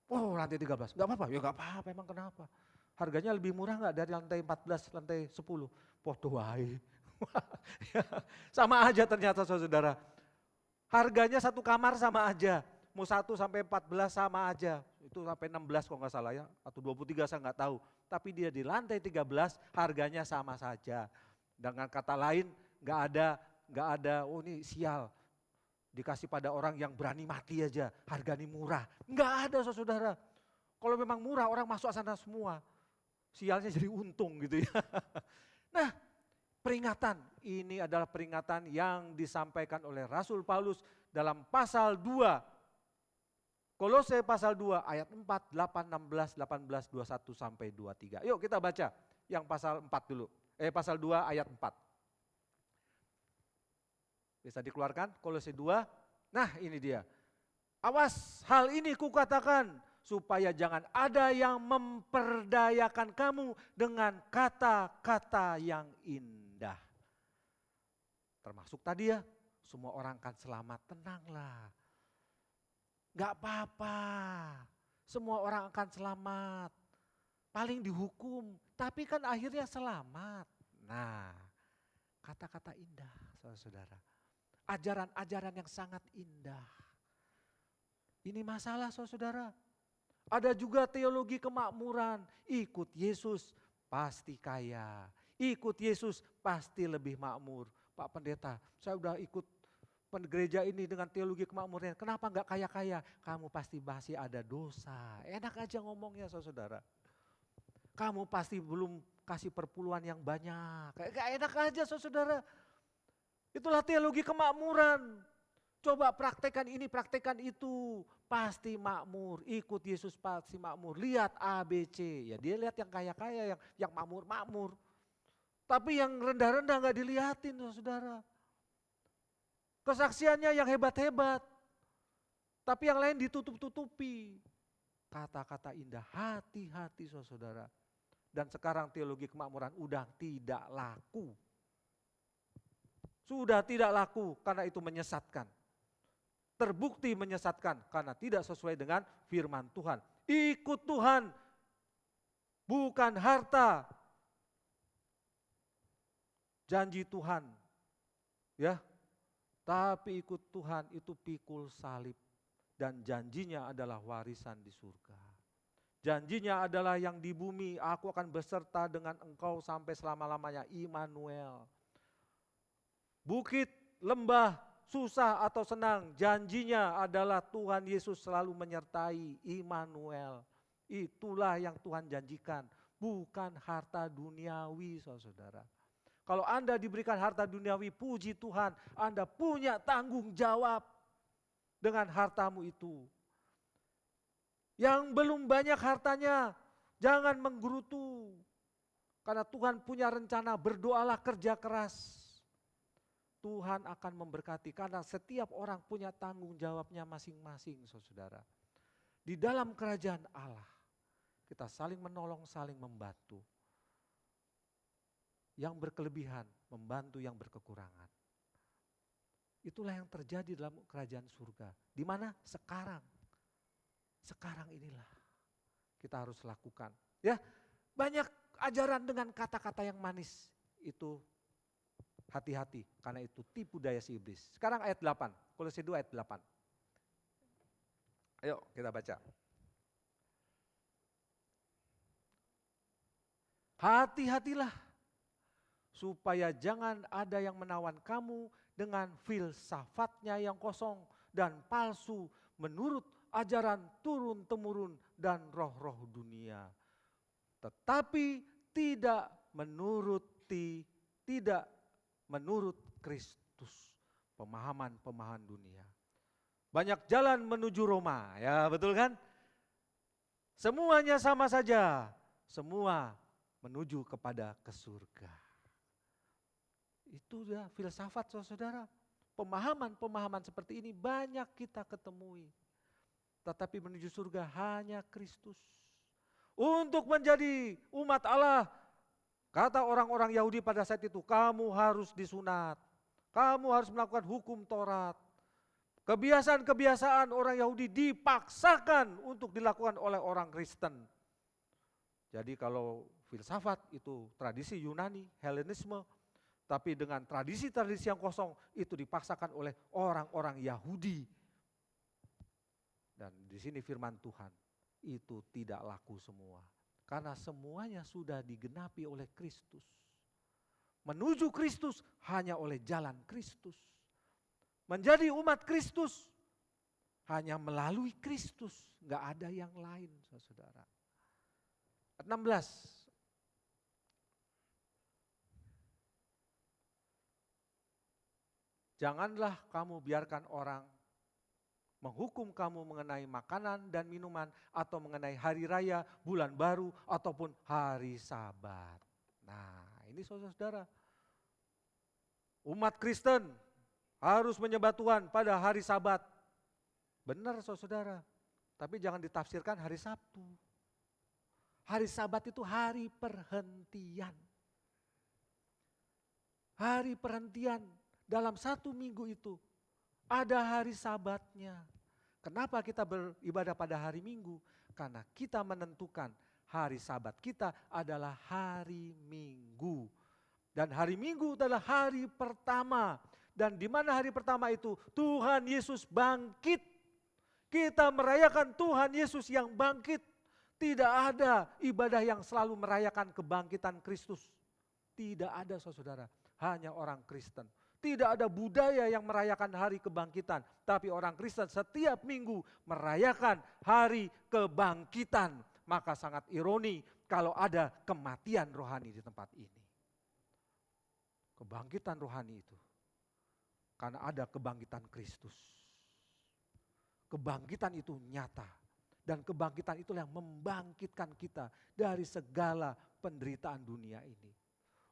Oh lantai 13, gak apa-apa? Ya gak apa-apa, emang kenapa? Harganya lebih murah gak dari lantai 14, lantai 10? Podo wae. Sama aja ternyata saudara. Harganya satu kamar sama aja. Mau 1 sampai 14 sama aja. Itu sampai 16 kalau gak salah ya. Atau 23 saya gak tahu. Tapi dia di lantai 13 harganya sama saja. Dengan kata lain gak ada, oh ini sial. Dikasih pada orang yang berani mati aja, harganya murah. Enggak ada saudara. Kalau memang murah orang masuk sana semua. Sialnya jadi untung gitu ya. Nah peringatan, ini adalah peringatan yang disampaikan oleh Rasul Paulus dalam pasal 2. Kolose pasal 2 ayat 4, 8, 16, 18, 21 sampai 23. Yuk kita baca yang pasal 4 dulu. Pasal 2 ayat 4. Bisa dikeluarkan Kolose 2. Nah ini dia. Awas hal ini kukatakan supaya jangan ada yang memperdayakan kamu dengan kata-kata yang indah. Termasuk tadi ya, semua orang akan selamat. Tenanglah. Gak apa-apa. Semua orang akan selamat. Paling dihukum, tapi kan akhirnya selamat. Nah, kata-kata indah, saudara-saudara. Ajaran-ajaran yang sangat indah. Ini masalah, saudara-saudara. Ada juga teologi kemakmuran. Ikut Yesus pasti kaya. Ikut Yesus pasti lebih makmur. Pak Pendeta, saya udah ikut gereja ini dengan teologi kemakmuran. Kenapa enggak kaya-kaya? Kamu pasti masih ada dosa. Enak aja ngomongnya, saudara. Kamu pasti belum kasih perpuluhan yang banyak. Kayak enak aja, saudara. Itulah teologi kemakmuran. Coba praktekkan ini, praktekkan itu. Pasti makmur. Ikut Yesus pasti makmur. Lihat A, B, C. Ya dia lihat yang kaya-kaya, yang makmur-makmur. Tapi yang rendah-rendah gak dilihatin, saudara. Kesaksiannya yang hebat-hebat. Tapi yang lain ditutup-tutupi. Kata-kata indah, hati-hati, saudara. Dan sekarang teologi kemakmuran udah tidak laku. Sudah tidak laku karena itu menyesatkan. Terbukti menyesatkan karena tidak sesuai dengan firman Tuhan. Ikut Tuhan, bukan harta. Janji Tuhan, ya. Tapi ikut Tuhan itu pikul salib. Dan janjinya adalah warisan di surga. Janjinya adalah yang di bumi, aku akan beserta dengan engkau sampai selama-lamanya. Immanuel. Bukit, lembah, susah atau senang, janjinya adalah Tuhan Yesus selalu menyertai. Immanuel. Itulah yang Tuhan janjikan, bukan harta duniawi, saudara. Kalau Anda diberikan harta duniawi, puji Tuhan, Anda punya tanggung jawab dengan hartamu itu. Yang belum banyak hartanya, jangan menggerutu. Karena Tuhan punya rencana, berdoalah, kerja keras. Tuhan akan memberkati, karena setiap orang punya tanggung jawabnya masing-masing, saudara. Di dalam kerajaan Allah, kita saling menolong, saling membantu. Yang berkelebihan, membantu yang berkekurangan. Itulah yang terjadi dalam kerajaan surga. Di mana? Sekarang. Sekarang inilah kita harus lakukan. Ya, banyak ajaran dengan kata-kata yang manis. Itu hati-hati karena itu tipu daya si iblis. Sekarang ayat 8, Kolose 2 ayat 8. Ayo kita baca. Hati-hatilah supaya jangan ada yang menawan kamu dengan filsafatnya yang kosong dan palsu menurut ajaran turun-temurun dan roh-roh dunia. Tetapi tidak menurut Kristus. Pemahaman-pemahaman dunia. Banyak jalan menuju Roma, ya betul kan? Semuanya sama saja. Semua menuju kepada ke surga. Itu ya filsafat, saudara. Pemahaman-pemahaman seperti ini banyak kita ketemui. Tetapi menuju surga hanya Kristus. Untuk menjadi umat Allah, kata orang-orang Yahudi pada saat itu, kamu harus disunat. Kamu harus melakukan hukum Taurat. Kebiasaan-kebiasaan orang Yahudi dipaksakan untuk dilakukan oleh orang Kristen. Jadi kalau filsafat itu tradisi Yunani, Helenisme, tapi dengan tradisi-tradisi yang kosong itu dipaksakan oleh orang-orang Yahudi. Dan di sini firman Tuhan, itu tidak laku semua. Karena semuanya sudah digenapi oleh Kristus. Menuju Kristus hanya oleh jalan Kristus. Menjadi umat Kristus hanya melalui Kristus. Enggak ada yang lain, saudara. 16. Janganlah kamu biarkan orang menghukum kamu mengenai makanan dan minuman atau mengenai hari raya, bulan baru, ataupun hari Sabat. Nah, ini saudara-saudara. Umat Kristen harus menyembah Tuhan pada hari Sabat. Benar saudara, tapi jangan ditafsirkan hari Sabtu. Hari Sabat itu hari perhentian. Hari perhentian Dalam satu minggu itu ada hari Sabatnya. Kenapa kita beribadah pada hari Minggu? Karena kita menentukan hari Sabat kita adalah hari Minggu. Dan hari Minggu adalah hari pertama. Dan di mana hari pertama itu Tuhan Yesus bangkit. Kita merayakan Tuhan Yesus yang bangkit. Tidak ada ibadah yang selalu merayakan kebangkitan Kristus. Tidak ada saudara, hanya orang Kristen. Tidak ada budaya yang merayakan hari kebangkitan. Tapi orang Kristen setiap minggu merayakan hari kebangkitan. Maka sangat ironi kalau ada kematian rohani di tempat ini. Kebangkitan rohani itu. Karena ada kebangkitan Kristus. Kebangkitan itu nyata. Dan kebangkitan itulah yang membangkitkan kita dari segala penderitaan dunia ini.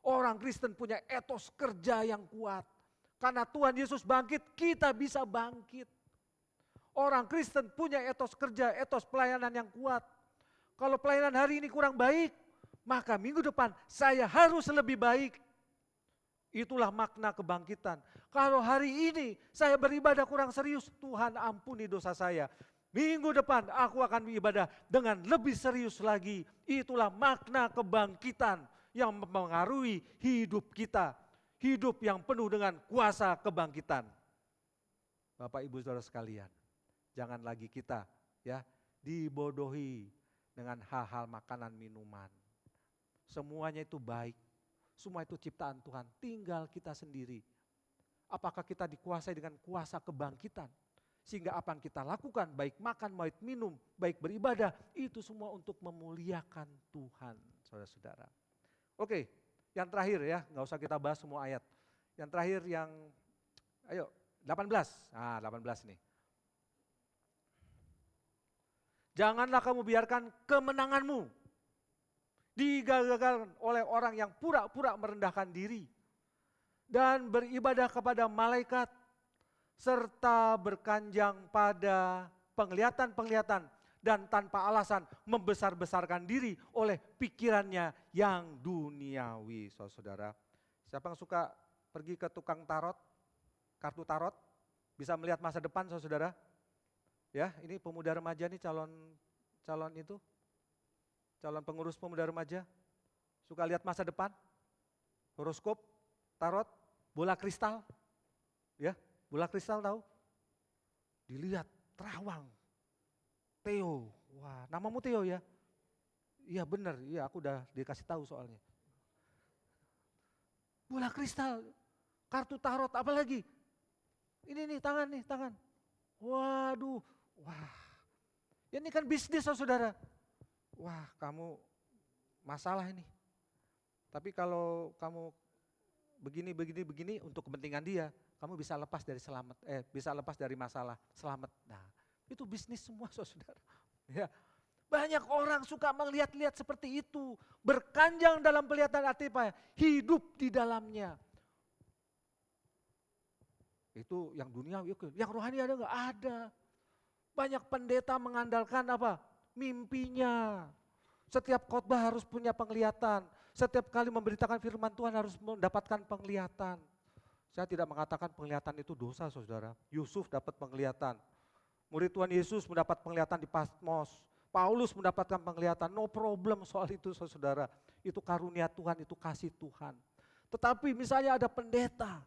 Orang Kristen punya etos kerja yang kuat. Karena Tuhan Yesus bangkit, kita bisa bangkit. Orang Kristen punya etos kerja, etos pelayanan yang kuat. Kalau pelayanan hari ini kurang baik, maka minggu depan saya harus lebih baik. Itulah makna kebangkitan. Kalau hari ini saya beribadah kurang serius, Tuhan ampuni dosa saya. Minggu depan aku akan beribadah dengan lebih serius lagi. Itulah makna kebangkitan yang mempengaruhi hidup kita. Hidup yang penuh dengan kuasa kebangkitan. Bapak Ibu Saudara sekalian, jangan lagi kita dibodohi dengan hal-hal makanan minuman. Semuanya itu baik. Semua itu ciptaan Tuhan, tinggal kita sendiri. Apakah kita dikuasai dengan kuasa kebangkitan? Sehingga apa yang kita lakukan, baik makan, baik minum, baik beribadah, itu semua untuk memuliakan Tuhan, saudara-saudara. Oke, yang terakhir ya, nggak usah kita bahas semua ayat. Yang terakhir ayo 18, 18 nih. Janganlah kamu biarkan kemenanganmu digagalkan oleh orang yang pura-pura merendahkan diri dan beribadah kepada malaikat serta berkanjang pada penglihatan-penglihatan dan tanpa alasan membesar-besarkan diri oleh pikirannya yang duniawi. Saudara, siapa yang suka pergi ke tukang tarot, kartu tarot, bisa melihat masa depan saudara? Ya, ini pemuda remaja nih calon pengurus pemuda remaja, suka lihat masa depan, horoskop, tarot, bola kristal, ya, bola kristal tahu? Dilihat, terawang, Theo, wah namamu Theo ya? Iya benar, iya aku udah dikasih tahu soalnya. Bola kristal, kartu tarot, apa lagi? Ini nih tangan, waduh, wah, ini kan bisnis saudara. Wah kamu masalah ini. Tapi kalau kamu begini untuk kepentingan dia, kamu bisa lepas dari masalah, selamat. Nah, itu bisnis semua saudara. Ya. Banyak orang suka melihat-lihat seperti itu, berkanjang dalam penglihatan artinya hidup di dalamnya. Itu yang duniawi, yang rohani ada enggak? Ada. Banyak pendeta mengandalkan apa? Mimpinya. Setiap khotbah harus punya penglihatan. Setiap kali memberitakan firman Tuhan harus mendapatkan penglihatan. Saya tidak mengatakan penglihatan itu dosa saudara. Yusuf dapat penglihatan. Murid Tuhan Yesus mendapat penglihatan di Patmos. Paulus mendapatkan penglihatan. No problem soal itu saudara. Itu karunia Tuhan, itu kasih Tuhan. Tetapi misalnya ada pendeta.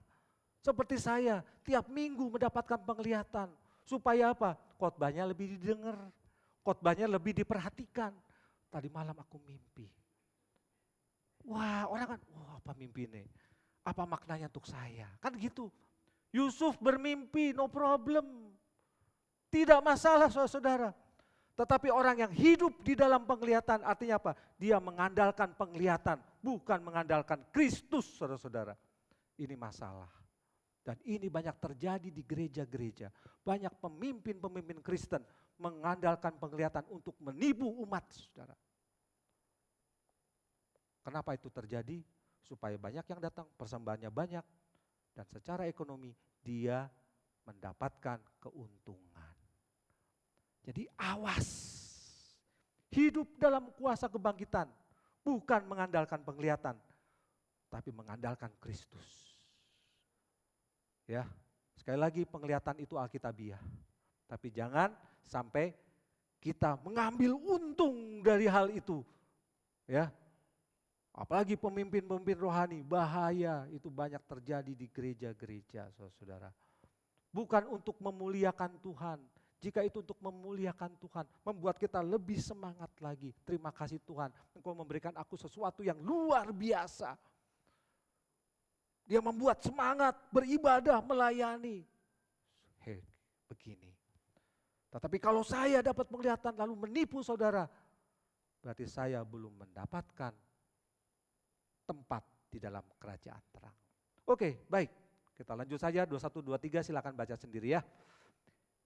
Seperti saya, tiap minggu mendapatkan penglihatan. Supaya apa? Khotbahnya lebih didengar. Khotbahnya lebih diperhatikan. Tadi malam aku mimpi. Wah orang kan, wah apa mimpi ini? Apa maknanya untuk saya? Kan gitu. Yusuf bermimpi, no problem. Tidak masalah saudara. Tetapi orang yang hidup di dalam penglihatan artinya apa? Dia mengandalkan penglihatan, bukan mengandalkan Kristus saudara-saudara. Ini masalah. Dan ini banyak terjadi di gereja-gereja. Banyak pemimpin-pemimpin Kristen mengandalkan penglihatan untuk menipu umat saudara. Kenapa itu terjadi? Supaya banyak yang datang, persembahannya banyak. Dan secara ekonomi dia mendapatkan keuntungan. Jadi awas, hidup dalam kuasa kebangkitan, bukan mengandalkan penglihatan, tapi mengandalkan Kristus. Ya, sekali lagi penglihatan itu alkitabiah. Tapi jangan sampai kita mengambil untung dari hal itu. Ya. Apalagi pemimpin-pemimpin rohani, bahaya itu banyak terjadi di gereja-gereja, saudara. Bukan untuk memuliakan Tuhan. Jika itu untuk memuliakan Tuhan, membuat kita lebih semangat lagi. Terima kasih Tuhan, Engkau memberikan aku sesuatu yang luar biasa. Dia membuat semangat, beribadah, melayani. Hei, begini. Tetapi kalau saya dapat penglihatan lalu menipu saudara, berarti saya belum mendapatkan tempat di dalam kerajaan terang. Oke, baik. Kita lanjut saja, 21, 23 silakan baca sendiri ya.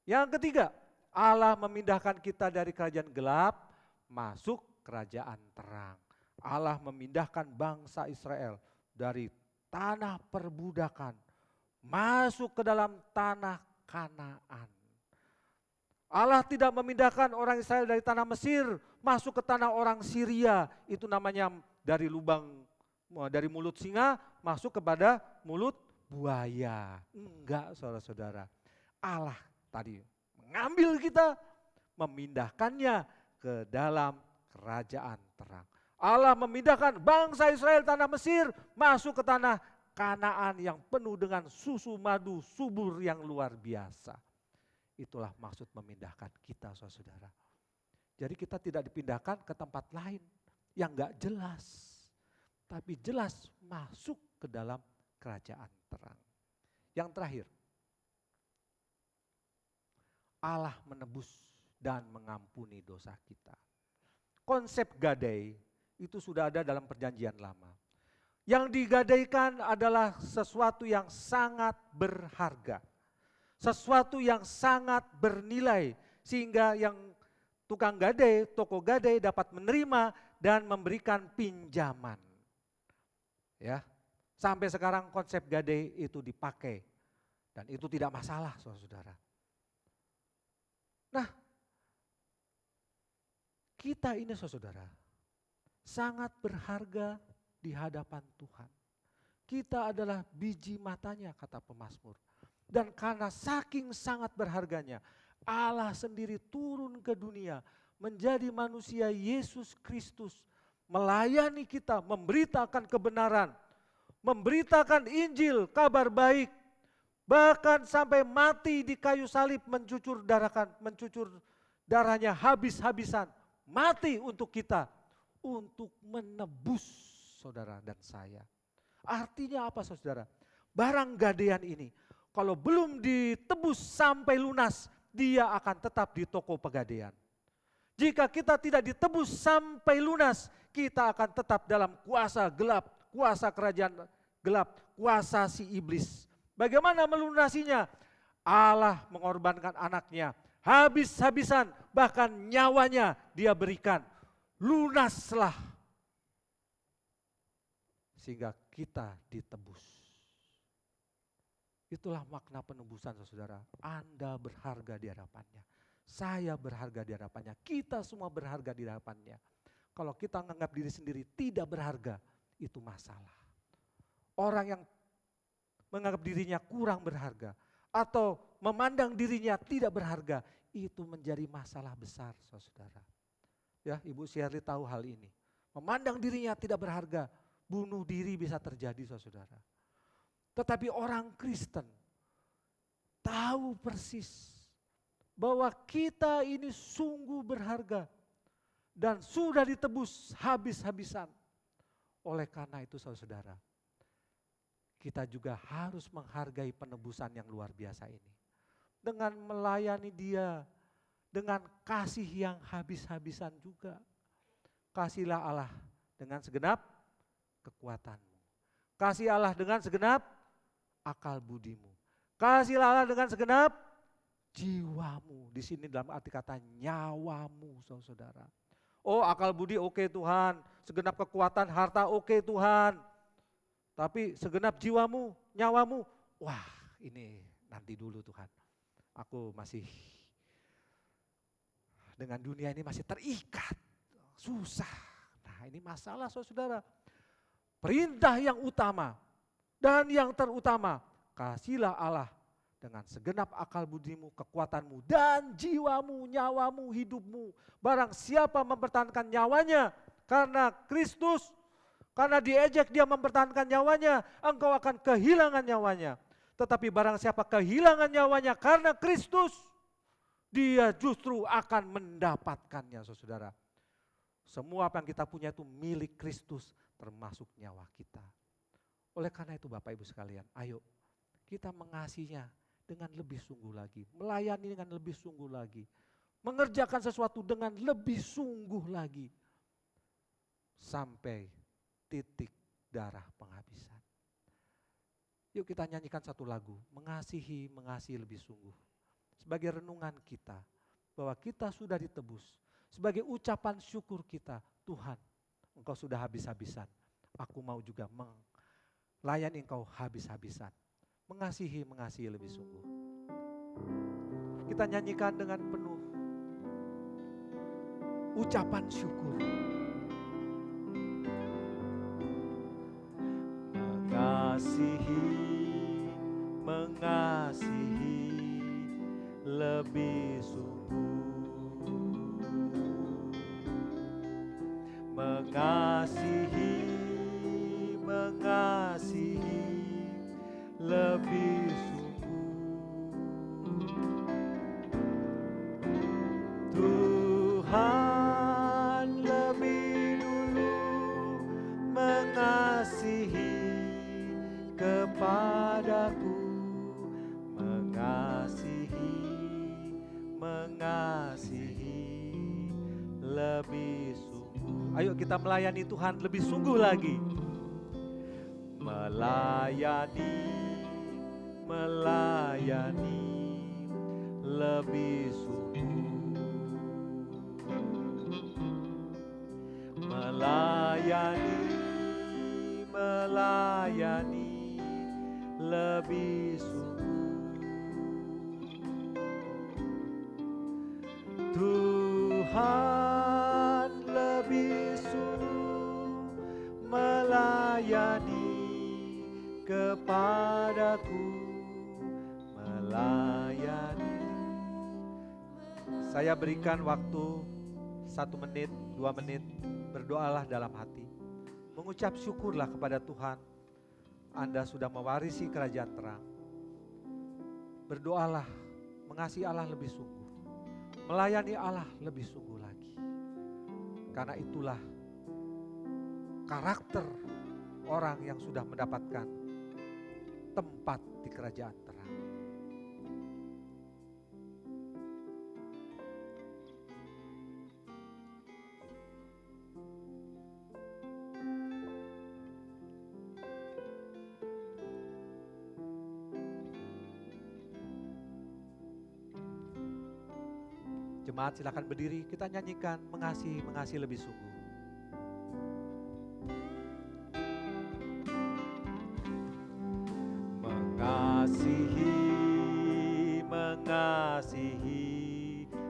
Yang ketiga, Allah memindahkan kita dari kerajaan gelap masuk kerajaan terang. Allah memindahkan bangsa Israel dari tanah perbudakan masuk ke dalam tanah Kanaan. Allah tidak memindahkan orang Israel dari tanah Mesir masuk ke tanah orang Syria. Itu namanya dari lubang, dari mulut singa masuk kepada mulut buaya. Enggak, saudara-saudara. Allah tadi mengambil kita, memindahkannya ke dalam kerajaan terang. Allah memindahkan bangsa Israel tanah Mesir masuk ke tanah Kanaan yang penuh dengan susu madu subur yang luar biasa. Itulah maksud memindahkan kita, saudara. Jadi kita tidak dipindahkan ke tempat lain yang enggak jelas. Tapi jelas masuk ke dalam kerajaan terang. Yang terakhir, Allah menebus dan mengampuni dosa kita. Konsep gadai itu sudah ada dalam perjanjian lama. Yang digadaikan adalah sesuatu yang sangat berharga. Sesuatu yang sangat bernilai sehingga yang tukang gadai, toko gadai dapat menerima dan memberikan pinjaman. Ya. Sampai sekarang konsep gadai itu dipakai dan itu tidak masalah, saudara. Nah, kita ini saudara sangat berharga di hadapan Tuhan. Kita adalah biji matanya kata pemazmur. Dan karena saking sangat berharganya, Allah sendiri turun ke dunia menjadi manusia Yesus Kristus. Melayani kita, memberitakan kebenaran, memberitakan Injil, kabar baik. Bahkan sampai mati di kayu salib mencucur darahnya habis-habisan. Mati untuk kita, untuk menebus saudara dan saya. Artinya apa saudara? Barang gadaian ini kalau belum ditebus sampai lunas, dia akan tetap di toko pegadaian. Jika kita tidak ditebus sampai lunas, kita akan tetap dalam kuasa gelap, kuasa kerajaan gelap, kuasa si iblis. Bagaimana melunasinya? Allah mengorbankan anaknya, habis-habisan, bahkan nyawanya dia berikan. Lunaslah, sehingga kita ditebus. Itulah makna penebusan saudara. Anda berharga di hadapannya. Saya berharga di hadapannya. Kita semua berharga di hadapannya. Kalau kita menganggap diri sendiri tidak berharga, itu masalah. Orang yang menganggap dirinya kurang berharga atau memandang dirinya tidak berharga, itu menjadi masalah besar saudara. Ya, Ibu Shirley tahu hal ini. Memandang dirinya tidak berharga, bunuh diri bisa terjadi saudara. Tetapi orang Kristen tahu persis bahwa kita ini sungguh berharga dan sudah ditebus habis-habisan. Oleh karena itu saudara, kita juga harus menghargai penebusan yang luar biasa ini. Dengan melayani dia, dengan kasih yang habis-habisan juga. Kasihlah Allah dengan segenap kekuatanmu. Kasih Allah dengan segenap akal budimu. Kasihlah Allah dengan segenap jiwamu. Di sini dalam arti kata nyawamu, saudara. Oh, akal budi oke Tuhan, segenap kekuatan harta oke Tuhan. Tapi segenap jiwamu, nyawamu, wah ini nanti dulu Tuhan. Aku masih dengan dunia ini masih terikat, susah. Nah ini masalah saudara. Perintah yang utama dan yang terutama, kasihilah Allah dengan segenap akal budimu, kekuatanmu, dan jiwamu, nyawamu, hidupmu. Barang siapa mempertahankan nyawanya karena Kristus, karena diejek dia mempertahankan nyawanya, engkau akan kehilangan nyawanya. Tetapi barang siapa kehilangan nyawanya karena Kristus, dia justru akan mendapatkannya, saudara. Semua apa yang kita punya itu milik Kristus, termasuk nyawa kita. Oleh karena itu Bapak Ibu sekalian, ayo kita mengasihinya dengan lebih sungguh lagi, melayani dengan lebih sungguh lagi, mengerjakan sesuatu dengan lebih sungguh lagi, sampai titik darah penghabisan. Yuk kita nyanyikan satu lagu, mengasihi lebih sungguh. Sebagai renungan kita, bahwa kita sudah ditebus. Sebagai ucapan syukur kita, Tuhan, Engkau sudah habis-habisan. Aku mau juga melayani Engkau habis-habisan. Mengasihi lebih sungguh. Kita nyanyikan dengan penuh ucapan syukur. Mengasihi lebih sungguh. Mengasihi lebih sungguh. Tuhan lebih dulu mengasihi kepadaku, mengasihi lebih sungguh. Ayo kita melayani Tuhan lebih sungguh lagi. Melayani lebih sungguh. Melayani lebih sungguh. Tuhan lebih sungguh melayani kepadaku, melayani. Saya berikan waktu 1 menit, 2 menit, berdoalah dalam hati. Mengucap syukurlah kepada Tuhan, Anda sudah mewarisi kerajaan terang. Berdoalah, mengasihi Allah lebih sungguh, melayani Allah lebih sungguh lagi. Karena itulah karakter orang yang sudah mendapatkan tempat di kerajaan terang. Jemaat silakan berdiri, kita nyanyikan mengasihi lebih sungguh. Mengasihi.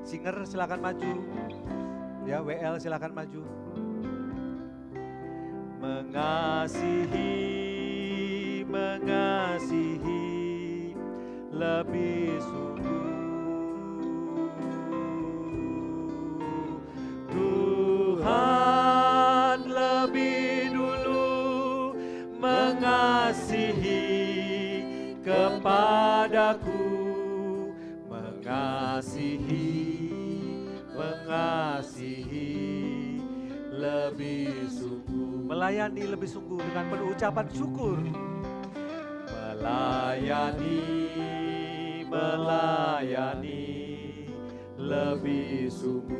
Singer silakan maju. Ya, WL silakan maju. Mengasihi lebih sungguh. Tuhan lebih dulu mengasihi kepadaku, mengasihi lebih sungguh. Melayani lebih sungguh dengan penuh ucapan syukur. Melayani lebih sungguh.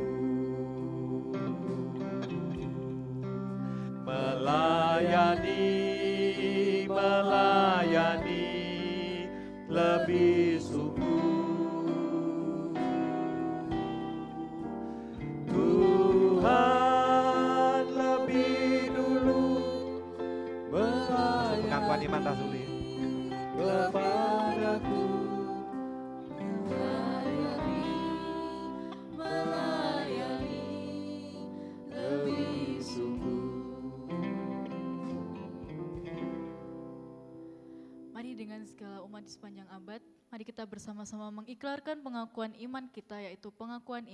Melayani lebih sungguh. Tuhan lebih dulu melayani. Pengakuan iman rasuli kepadaku, melayani lebih sungguh. Mari dengan segala umat di sepanjang abad, mari kita bersama-sama mengiklarkan pengakuan iman kita, yaitu pengakuan iman